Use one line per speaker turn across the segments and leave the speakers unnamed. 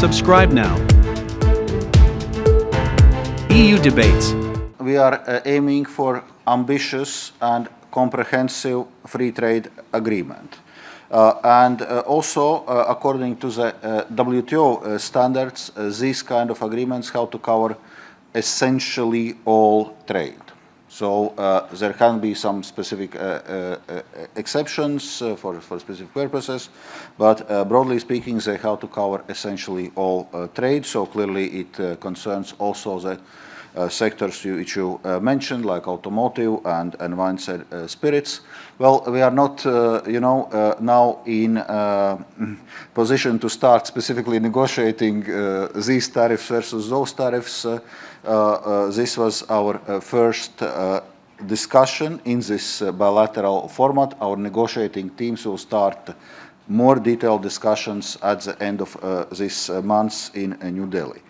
Subscribe now. EU Debates.
We are aiming for ambitious and comprehensive free trade agreement. Also, according to the WTO standards, these kind of agreements have to cover essentially all trade. So there can be some specific exceptions for specific purposes, but broadly speaking, they have to cover essentially all trade. So clearly it concerns also the sectors which you mentioned, like automotive and wines and spirits. Well, we are not, now in position to start specifically negotiating these tariffs versus those tariffs. This was our first discussion in this bilateral format. Our negotiating teams will start more detailed discussions at the end of this month in New Delhi.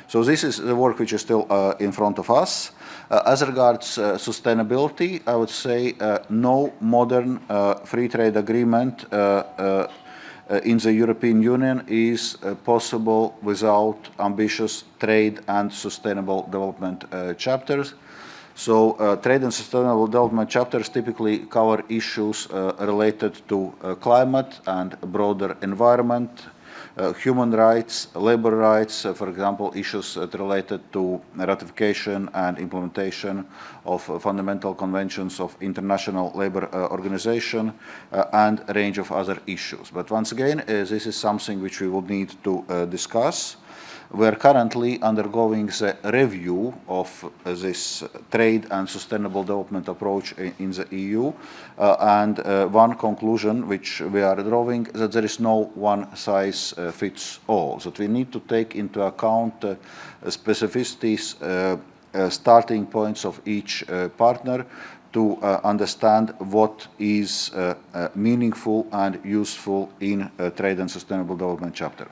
So this is the work which is still in front of us. As regards sustainability, I would say no modern free trade agreement in the European Union is possible without ambitious trade and sustainable development chapters. So trade and sustainable development chapters typically cover issues related to climate and broader environment, human rights, labor rights, for example, issues related to ratification and implementation of fundamental conventions of International Labour Organization, and a range of other issues. But once again, this is something which we will need to discuss. We are currently undergoing the review of this trade and sustainable development approach in the EU, and one conclusion which we are drawing that there is no one size fits all. That we need to take into account specificities, starting points of each partner to understand what is meaningful and useful in trade and sustainable development chapter.